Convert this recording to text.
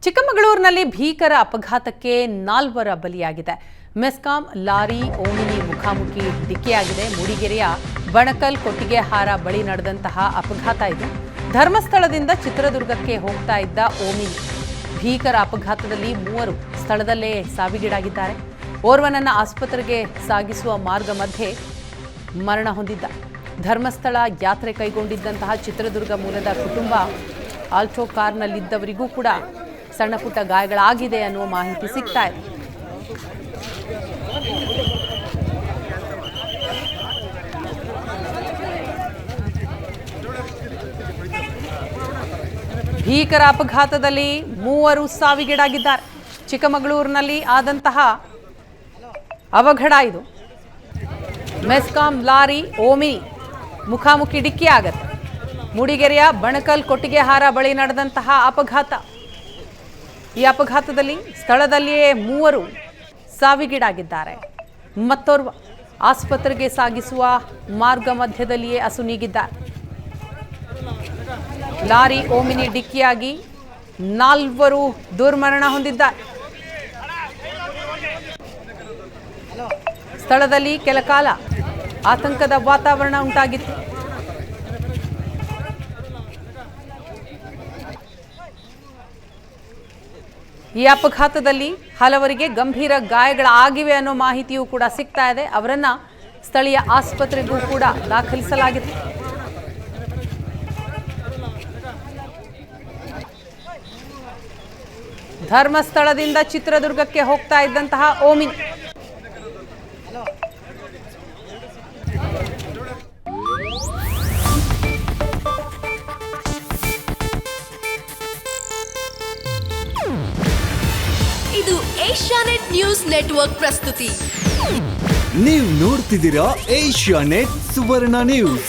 ಚಿಕ್ಕಮಗಳೂರಿನಲ್ಲಿ ಭೀಕರ ಅಪಘಾತಕ್ಕೆ 4 ಬಲಿಯಾಗಿದೆ. ಮೆಸ್ಕಾಂ ಲಾರಿ ಓಮಿನಿ ಮುಖಾಮುಖಿ ಡಿಕ್ಕಿಯಾಗಿದೆ. ಮೂಡಿಗೆರೆಯ ಬಣಕಲ್ ಕೊಟ್ಟಿಗೆಹಾರ ಬಳಿ ನಡೆದಂತಹ ಅಪಘಾತ ಇದು. ಧರ್ಮಸ್ಥಳದಿಂದ ಚಿತ್ರದುರ್ಗಕ್ಕೆ ಹೋಗ್ತಾ ಇದ್ದ ಓಮಿನಿ ಭೀಕರ ಅಪಘಾತದಲ್ಲಿ 3 ಸ್ಥಳದಲ್ಲೇ ಸಾವಿಗೀಡಾಗಿದ್ದಾರೆ. ಓರ್ವನನ್ನ ಆಸ್ಪತ್ರೆಗೆ ಸಾಗಿಸುವ ಮಾರ್ಗ ಮಧ್ಯೆ ಮರಣ ಹೊಂದಿದ್ದ. ಧರ್ಮಸ್ಥಳ ಯಾತ್ರೆ ಕೈಗೊಂಡಿದ್ದಂತಹ ಚಿತ್ರದುರ್ಗ ಮೂಲದ ಕುಟುಂಬ ಆಲ್ಟೋ ಕಾರ್ನಲ್ಲಿದ್ದವರಿಗೂ ಕೂಡ ಸಣ್ಣ ಪುಟ್ಟ ಗಾಯಗಳಾಗಿದೆ ಅನ್ನುವ ಮಾಹಿತಿ ಸಿಗ್ತಾ ಇದೆ. ಭೀಕರ ಅಪಘಾತದಲ್ಲಿ 3 ಸಾವಿಗೀಡಾಗಿದ್ದಾರೆ. ಚಿಕ್ಕಮಗಳೂರಿನಲ್ಲಿ ಆದಂತಹ ಅವಘಡ ಇದು. ಮೆಸ್ಕಾಂ ಲಾರಿ ಓಮಿನಿ ಮುಖಾಮುಖಿ ಡಿಕ್ಕಿ ಆಗತ್ತೆ. ಮೂಡಿಗೆರೆಯ ಬಣಕಲ್ ಕೊಟ್ಟಿಗೆಹಾರ ಬಳಿ ನಡೆದಂತಹ ಅಪಘಾತ. ಈ ಅಪಘಾತದಲ್ಲಿ ಸ್ಥಳದಲ್ಲಿಯೇ 3 ಸಾವಿಗೀಡಾಗಿದ್ದಾರೆ. ಮತ್ತೋರ್ವ ಆಸ್ಪತ್ರೆಗೆ ಸಾಗಿಸುವ ಮಾರ್ಗ ಮಧ್ಯದಲ್ಲಿಯೇ ಅಸುನೀಗಿದ್ದಾರೆ. ಲಾರಿ ಓಮಿನಿ ಡಿಕ್ಕಿಯಾಗಿ 4 ದುರ್ಮರಣ ಹೊಂದಿದ್ದಾರೆ. ಸ್ಥಳದಲ್ಲಿ ಕೆಲಕಾಲ ಆತಂಕದ ವಾತಾವರಣ ಉಂಟಾಗಿತ್ತು. ಈ ಅಪಘಾತದಲ್ಲಿ ಹಲವರಿಗೆ ಗಂಭೀರ ಗಾಯಗಳಾಗಿವೆ ಅನ್ನೋ ಮಾಹಿತಿಯೂ ಕೂಡ ಸಿಗ್ತಾ ಇದೆ. ಅವರನ್ನ ಸ್ಥಳೀಯ ಆಸ್ಪತ್ರೆಗೂ ಕೂಡ ದಾಖಲಿಸಲಾಗಿದೆ. ಧರ್ಮಸ್ಥಳದಿಂದ ಚಿತ್ರದುರ್ಗಕ್ಕೆ ಹೋಗ್ತಾ ಇದ್ದಂತಹ ಓಮಿನಿ ಇದು ಏಷ್ಯಾನೆಟ್ ನ್ಯೂಸ್ ನೆಟ್ವರ್ಕ್ ಪ್ರಸ್ತುತಿ. ನೀವು ನೋಡ್ತಿದ್ದೀರಾ ಏಷ್ಯಾನೆಟ್ ಸುವರ್ಣ ನ್ಯೂಸ್.